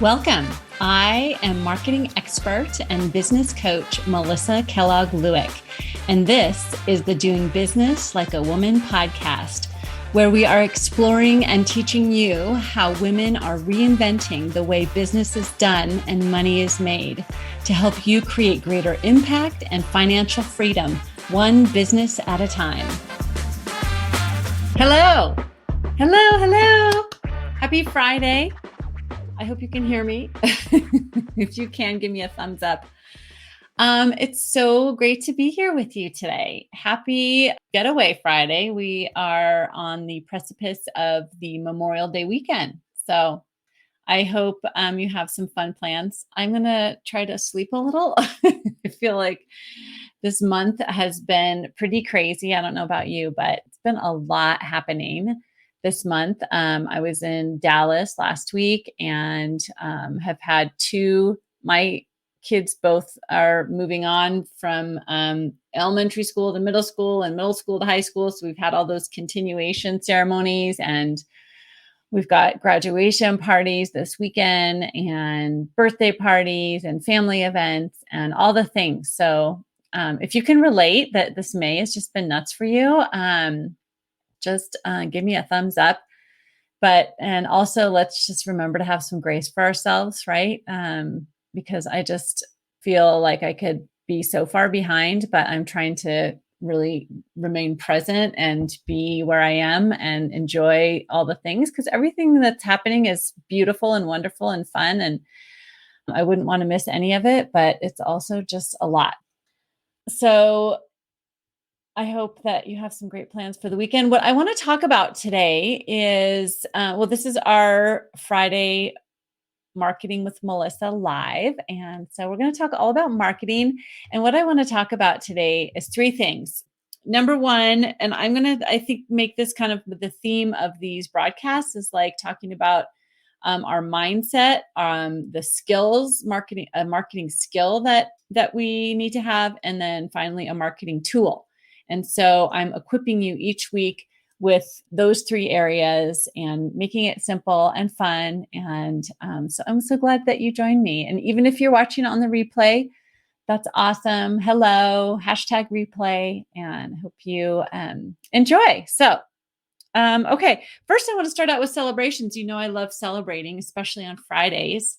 Welcome. I am marketing expert and business coach Melissa Kellogg-Lewick, and this is the Doing Business Like a Woman podcast, where we are exploring and teaching you how women are reinventing the way business is done and money is made to help you create greater impact and financial freedom, one business at a time. Hello. Hello. Hello. Happy Friday. I hope you can hear me. If you can, give me a thumbs up. It's so great to be here with you today. Happy Getaway Friday. We are on the precipice of the Memorial Day weekend. So I hope you have some fun plans. I'm going to try to sleep a little. I feel like this month has been pretty crazy. I don't know about you, but it's been a lot happening this month. I was in Dallas last week and have had my kids both are moving on from elementary school to middle school and middle school to high school. So we've had all those continuation ceremonies, and we've got graduation parties this weekend and birthday parties and family events and all the things. So if you can relate that this May has just been nuts for you, just give me a thumbs up. And also let's just remember to have some grace for ourselves, right? Because I just feel like I could be so far behind, but I'm trying to really remain present and be where I am and enjoy all the things, because everything that's happening is beautiful and wonderful and fun. And I wouldn't want to miss any of it, but it's also just a lot. So I hope that you have some great plans for the weekend. What I want to talk about today is, this is our Friday Marketing with Melissa Live. And so we're going to talk all about marketing. And what I want to talk about today is three things. Number one, and I'm going to, I think, make this kind of the theme of these broadcasts, is like talking about our mindset, the skills, a marketing skill that we need to have, and then finally a marketing tool. And so I'm equipping you each week with those three areas and making it simple and fun. And so I'm so glad that you joined me. And even if you're watching on the replay, that's awesome. Hello, #replay, and hope you enjoy. So, okay. First, I want to start out with celebrations. You know, I love celebrating, especially on Fridays.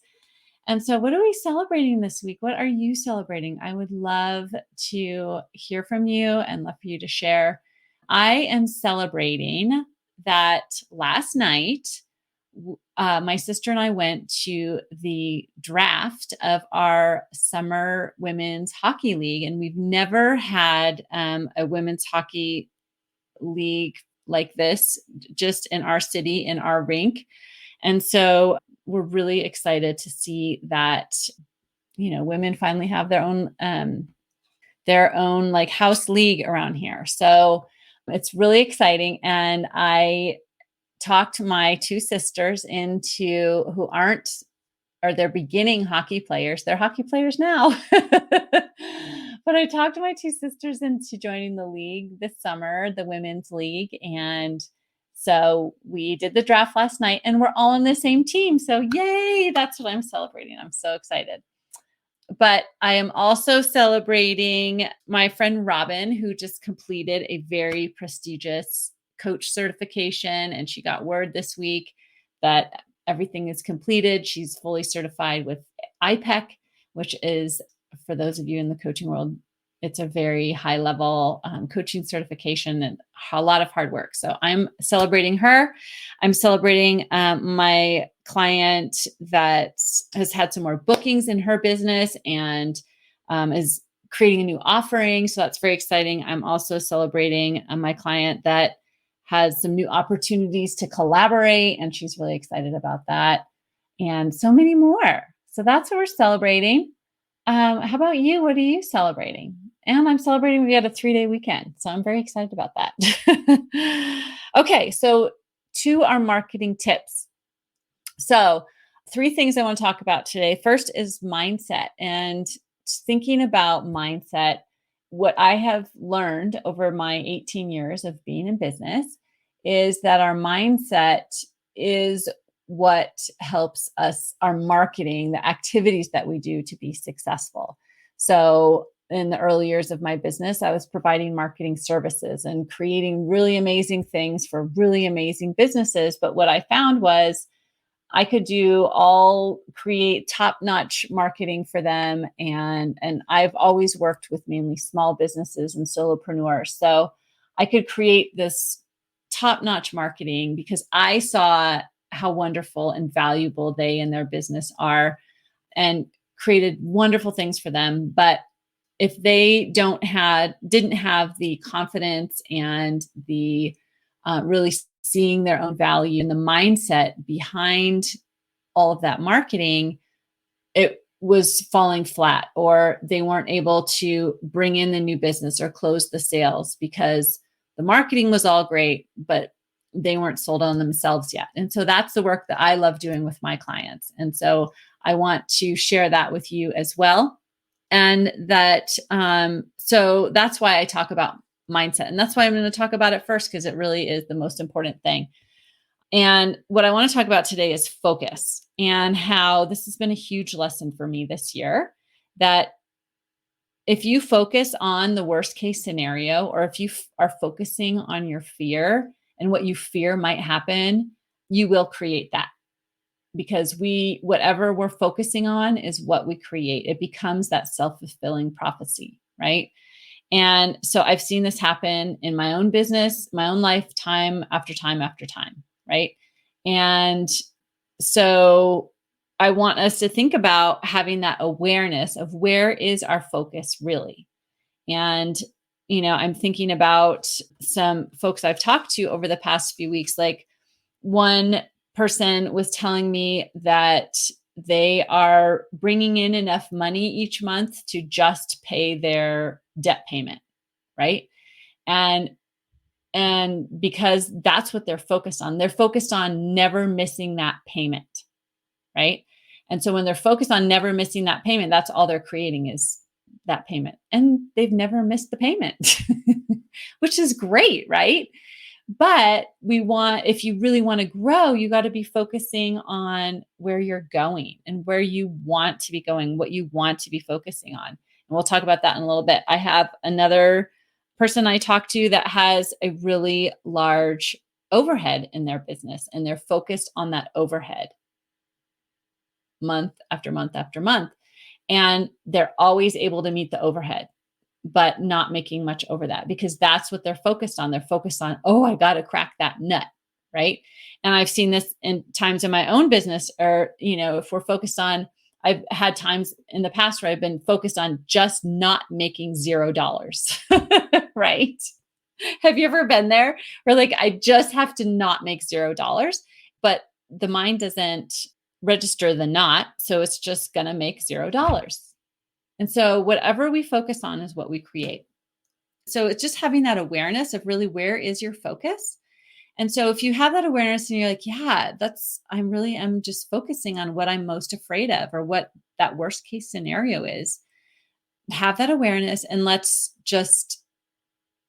And so what are we celebrating this week? What are you celebrating? I would love to hear from you and love for you to share. I am celebrating that last night, my sister and I went to the draft of our summer women's hockey league. And we've never had a women's hockey league like this, just in our city, in our rink. And so we're really excited to see that, women finally have their own like house league around here. So it's really exciting. And I talked my two sisters they're beginning hockey players. They're hockey players now. But I talked my two sisters into joining the league this summer, the women's league. And so we did the draft last night and we're all on the same team. So yay, that's what I'm celebrating. I'm so excited. But I am also celebrating my friend Robin, who just completed a very prestigious coach certification. And she got word this week that everything is completed. She's fully certified with IPEC, which is, for those of you in the coaching world, it's a very high level coaching certification and a lot of hard work. So I'm celebrating her. I'm celebrating my client that has had some more bookings in her business and is creating a new offering. So that's very exciting. I'm also celebrating my client that has some new opportunities to collaborate, and she's really excited about that, and so many more. So that's what we're celebrating. How about you? What are you celebrating? And I'm celebrating we had a 3-day weekend. So I'm very excited about that. Okay, so to our marketing tips. So 3 things I want to talk about today. First is mindset, and thinking about mindset. What I have learned over my 18 years of being in business is that our mindset is what helps us, our marketing, the activities that we do to be successful. So in the early years of my business, I was providing marketing services and creating really amazing things for really amazing businesses. But what I found was I could create top-notch marketing for them. And I've always worked with mainly small businesses and solopreneurs. So I could create this top-notch marketing because I saw how wonderful and valuable they and their business are, and created wonderful things for them. But if they didn't have the confidence and the really seeing their own value and the mindset behind all of that marketing, it was falling flat, or they weren't able to bring in the new business or close the sales because the marketing was all great, but they weren't sold on themselves yet. And so that's the work that I love doing with my clients. And so I want to share that with you as well. And so that's why I talk about mindset. And that's why I'm going to talk about it first, because it really is the most important thing. And what I want to talk about today is focus, and how this has been a huge lesson for me this year, that if you focus on the worst case scenario, or if you are focusing on your fear and what you fear might happen, you will create that. Because whatever we're focusing on is what we create. It becomes that self-fulfilling prophecy, right? And so I've seen this happen in my own business, my own life, time after time after time, right? And so I want us to think about having that awareness of where is our focus really. And, I'm thinking about some folks I've talked to over the past few weeks. Like, one person was telling me that they are bringing in enough money each month to just pay their debt payment, right? And because that's what they're focused on. They're focused on never missing that payment, right? And so when they're focused on never missing that payment, that's all they're creating is that payment. And they've never missed the payment, which is great, right? But if you really want to grow, you got to be focusing on where you're going and where you want to be going, what you want to be focusing on. And we'll talk about that in a little bit. I have another person I talk to that has a really large overhead in their business, and they're focused on that overhead month after month after month. And they're always able to meet the overhead, but not making much over that, because that's what they're focused on. They're focused on, oh, I got to crack that nut, right? And I've seen this in times in my own business, or, if we're focused on, I've had times in the past where I've been focused on just not making $0, right? Have you ever been there where like, I just have to not make $0, but the mind doesn't register the not. So it's just going to make $0. And so whatever we focus on is what we create. So it's just having that awareness of really, where is your focus? And so if you have that awareness and you're like, yeah, I'm just focusing on what I'm most afraid of, or what that worst case scenario is, have that awareness, and let's just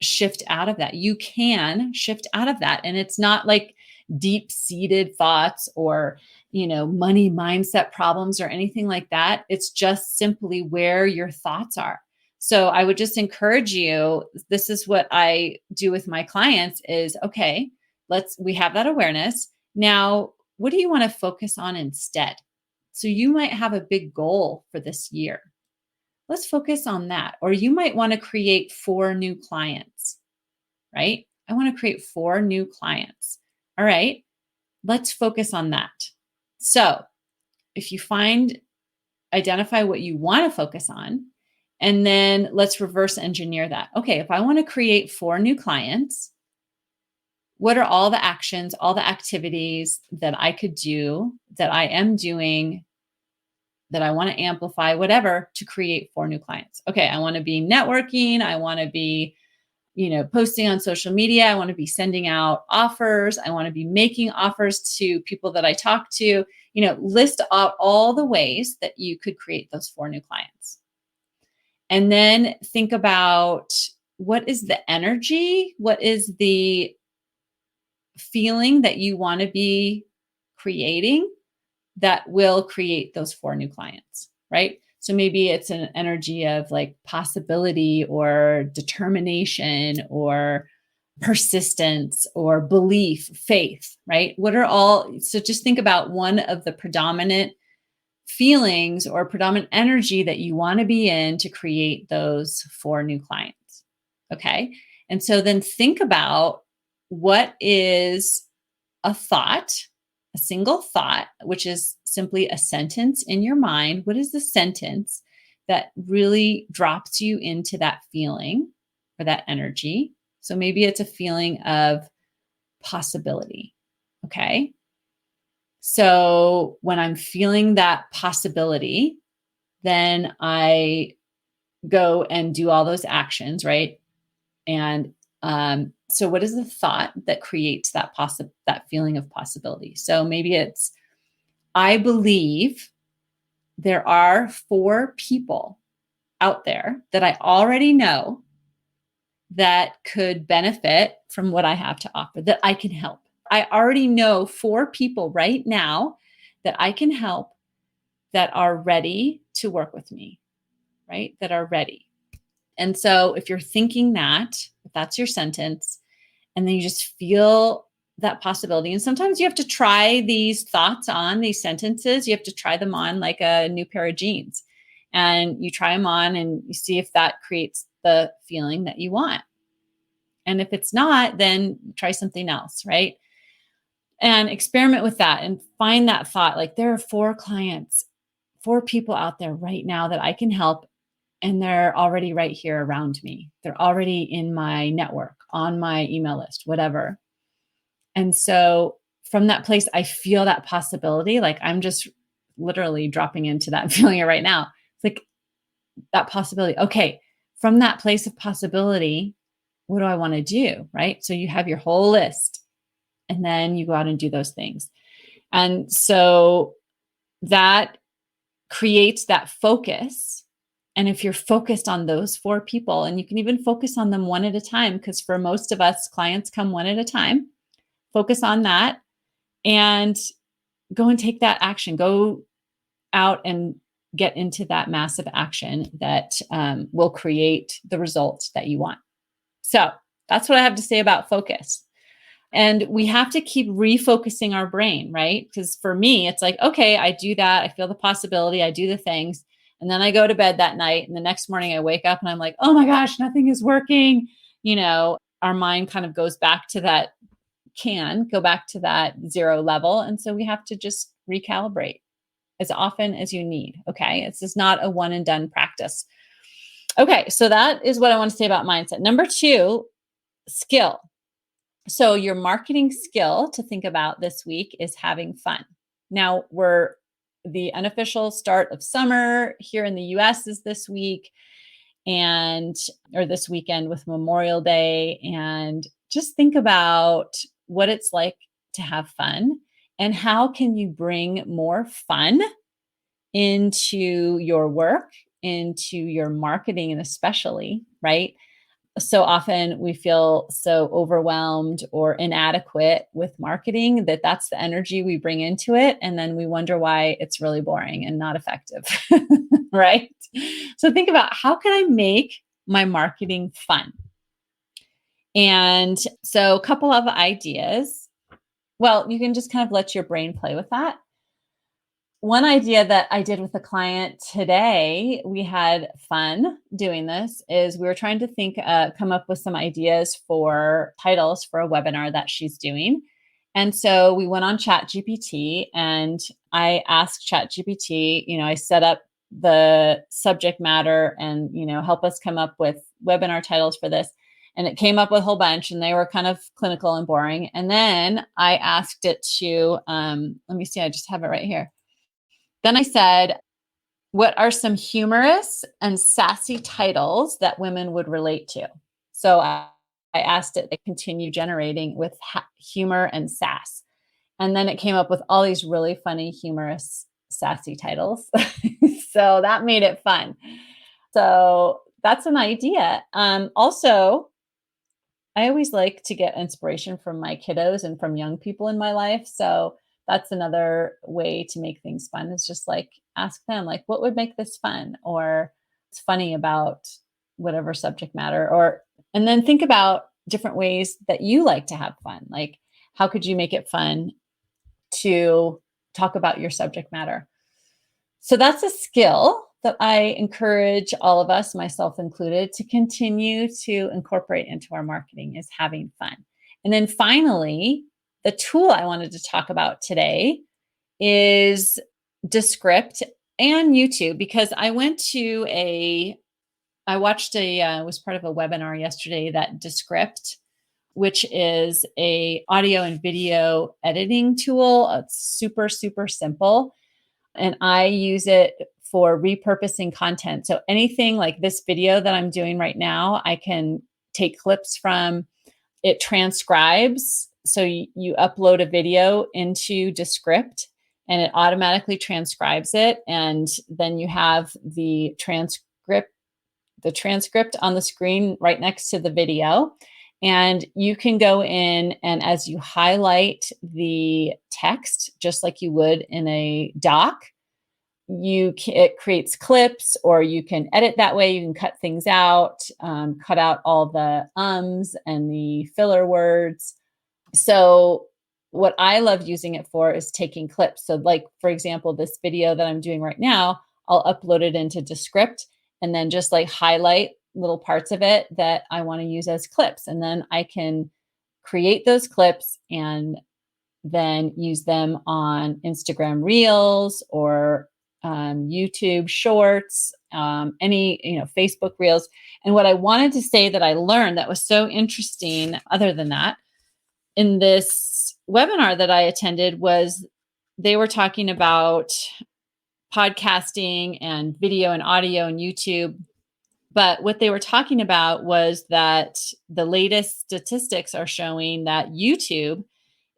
shift out of that. You can shift out of that. And it's not like deep-seated thoughts or, money mindset problems or anything like that. It's just simply where your thoughts are. So I would just encourage you, this is what I do with my clients is, okay, we have that awareness. Now, what do you want to focus on instead? So you might have a big goal for this year. Let's focus on that. Or you might want to create 4 new clients, right? I want to create 4 new clients. All right, let's focus on that. So if you identify what you want to focus on, and then let's reverse engineer that. Okay, if I want to create 4 new clients, what are all the actions, all the activities that I could do, that I am doing, that I want to amplify, whatever, to create 4 new clients? Okay, I want to be networking. I want to be, posting on social media. I want to be sending out offers. I want to be making offers to people that I talk to. List out all the ways that you could create those 4 new clients. And then think about, what is the energy? What is the feeling that you want to be creating that will create those 4 new clients, right? So maybe it's an energy of like possibility or determination or persistence or belief, faith, right? So just think about one of the predominant feelings or predominant energy that you want to be in to create those 4 new clients. Okay. And so then think about what is a thought, a single thought, which is simply a sentence in your mind. What is the sentence that really drops you into that feeling or that energy? So maybe it's a feeling of possibility. Okay. So when I'm feeling that possibility, then I go and do all those actions, right? And so what is the thought that creates that feeling of possibility? So maybe it's, I believe there are 4 people out there that I already know that could benefit from what I have to offer, that I can help. I already know 4 people right now that I can help that are ready to work with me, right? That are ready. And so if you're thinking that, if that's your sentence, and then you just feel that possibility. And sometimes you have to try these thoughts on, these sentences. You have to try them on like a new pair of jeans. And you try them on and you see if that creates the feeling that you want. And if it's not, then try something else, right? And experiment with that and find that thought. Like there are 4 clients, 4 people out there right now that I can help. And they're already right here around me. They're already in my network, on my email list, whatever. And so from that place, I feel that possibility. Like I'm just literally dropping into that feeling right now. It's like that possibility. Okay. From that place of possibility, what do I want to do? Right. So you have your whole list and then you go out and do those things. And so that creates that focus. And if you're focused on those 4 people, and you can even focus on them one at a time, because for most of us, clients come one at a time, focus on that and go and take that action. Go out and get into that massive action that will create the results that you want. So that's what I have to say about focus. And we have to keep refocusing our brain, right? Because for me, it's like, okay, I do that. I feel the possibility. I do the things. And then I go to bed that night. And the next morning I wake up and I'm like, oh my gosh, nothing is working. Our mind kind of goes back to that, go back to that 0 level. And so we have to just recalibrate as often as you need. Okay. It's just not a one and done practice. Okay. So that is what I want to say about mindset. Number 2, skill. So your marketing skill to think about this week is having fun. Now we're the unofficial start of summer here in the US is this week or this weekend with Memorial Day. And just think about what it's like to have fun and how can you bring more fun into your work, into your marketing, and especially, right? So often we feel so overwhelmed or inadequate with marketing that's the energy we bring into it. And then we wonder why it's really boring and not effective, right? So think about how can I make my marketing fun? And so a couple of ideas. Well, you can just kind of let your brain play with that. One idea that I did with a client today, we had fun doing this, is we were trying to come up with some ideas for titles for a webinar that she's doing. And so we went on ChatGPT and I asked ChatGPT, I set up the subject matter and, help us come up with webinar titles for this. And it came up with a whole bunch and they were kind of clinical and boring. And then I asked it to, let me see, I just have it right here. Then I said, what are some humorous and sassy titles that women would relate to? So I asked it to continue generating with humor and sass. And then it came up with all these really funny, humorous, sassy titles. So that made it fun. So that's an idea. Also, I always like to get inspiration from my kiddos and from young people in my life. So that's another way to make things fun, is just like ask them, like, what would make this fun? Or it's funny about whatever subject matter. Or, and then think about different ways that you like to have fun. Like, how could you make it fun to talk about your subject matter? So that's a skill that I encourage all of us, myself included, to continue to incorporate into our marketing, is having fun. And then finally, the tool I wanted to talk about today is Descript and YouTube, because I watched was part of a webinar yesterday that Descript, which is a audio and video editing tool. It's super, super simple. And I use it for repurposing content. So anything like this video that I'm doing right now, I can take clips from. It transcribes. So you upload a video into Descript and it automatically transcribes it. And then you have the transcript on the screen right next to the video. And you can go in, and as you highlight the text, just like you would in a doc, it creates clips, or you can edit that way. You can cut things out, cut out all the ums and the filler words. So what I love using it for is taking clips. So like, for example, this video that I'm doing right now, I'll upload it into Descript and then just like highlight little parts of it that I want to use as clips. And then I can create those clips and then use them on Instagram Reels or YouTube Shorts, Facebook Reels. And what I wanted to say that I learned that was so interesting, other than that, in this webinar that I attended, was they were talking about podcasting and video and audio and YouTube. But what they were talking about was that the latest statistics are showing that YouTube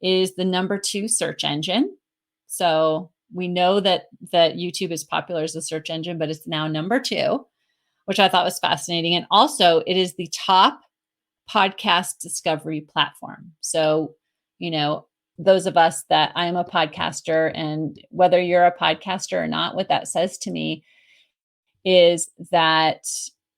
is the number 2 search engine. So we know that YouTube is popular as a search engine, but it's now number 2, which I thought was fascinating. And also it is the top podcast discovery platform. So, those of us that I'm a podcaster, and whether you're a podcaster or not, what that says to me is that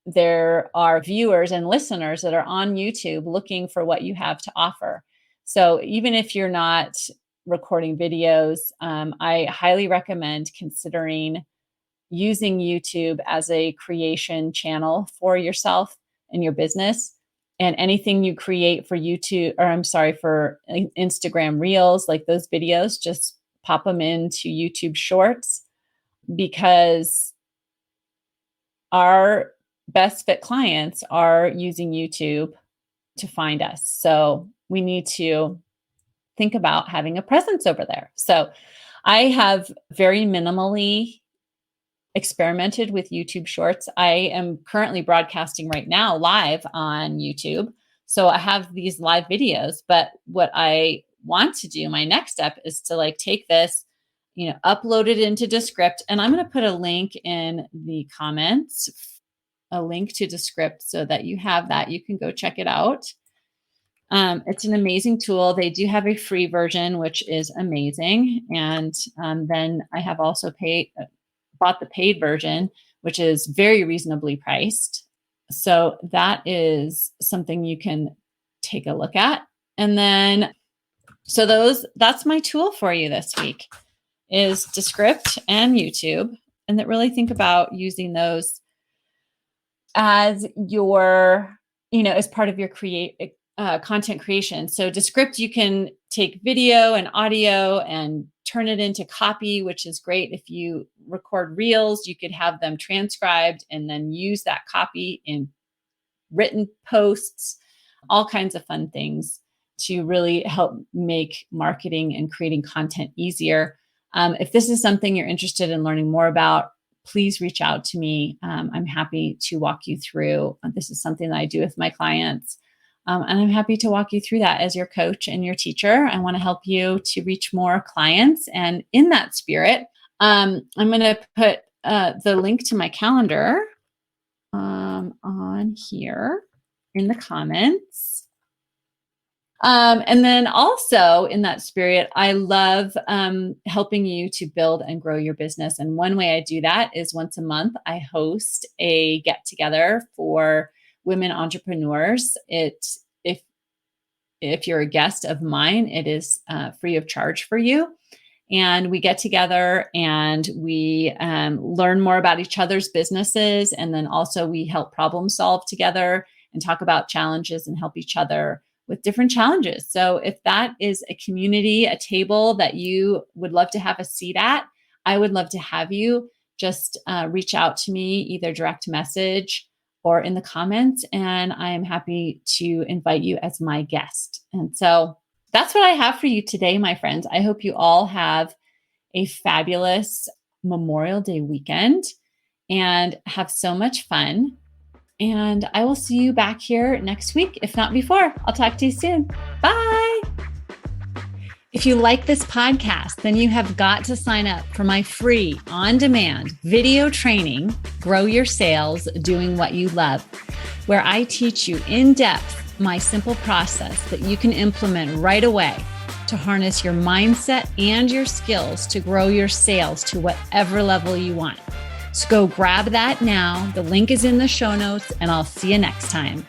there are viewers and listeners that are on YouTube looking for what you have to offer. So even if you're not recording videos, I highly recommend considering using YouTube as a creation channel for yourself and your business. And anything you create for for Instagram Reels, like those videos, just pop them into YouTube Shorts, because our best fit clients are using YouTube to find us. So we need to think about having a presence over there. So I have very minimally experimented with YouTube Shorts. I am currently broadcasting right now live on YouTube. So I have these live videos, but what I want to do, my next step, is to take this, upload it into Descript. And I'm going to put a link in the comments, a link to Descript, so that you have that. You can go check it out. It's an amazing tool. They do have a free version, which is amazing. And then I have also bought the paid version, which is very reasonably priced. So that is something you can take a look at. And then, that's my tool for you this week, is Descript and YouTube. And that really think about using those as your, as part of your content creation. So Descript, you can take video and audio and turn it into copy, which is great. If you record reels, you could have them transcribed and then use that copy in written posts, all kinds of fun things to really help make marketing and creating content easier. If this is something you're interested in learning more about, please reach out to me. I'm happy to walk you through. This is something that I do with my clients. And I'm happy to walk you through that as your coach and your teacher. I want to help you to reach more clients. And in that spirit, I'm going to put the link to my calendar on here in the comments. And then also in that spirit, I love helping you to build and grow your business. And one way I do that is once a month, I host a get together for women entrepreneurs. If you're a guest of mine, it is free of charge for you. And we get together and we learn more about each other's businesses. And then also we help problem solve together and talk about challenges and help each other with different challenges. So if that is a community, a table that you would love to have a seat at, I would love to have you. Just reach out to me, either direct message or in the comments, and I am happy to invite you as my guest. And so that's what I have for you today, my friends. I hope you all have a fabulous Memorial Day weekend and have so much fun. And I will see you back here next week, if not before. I'll talk to you soon. Bye. If you like this podcast, then you have got to sign up for my free on-demand video training, Grow Your Sales Doing What You Love, where I teach you in depth my simple process that you can implement right away to harness your mindset and your skills to grow your sales to whatever level you want. So go grab that now. The link is in the show notes, and I'll see you next time.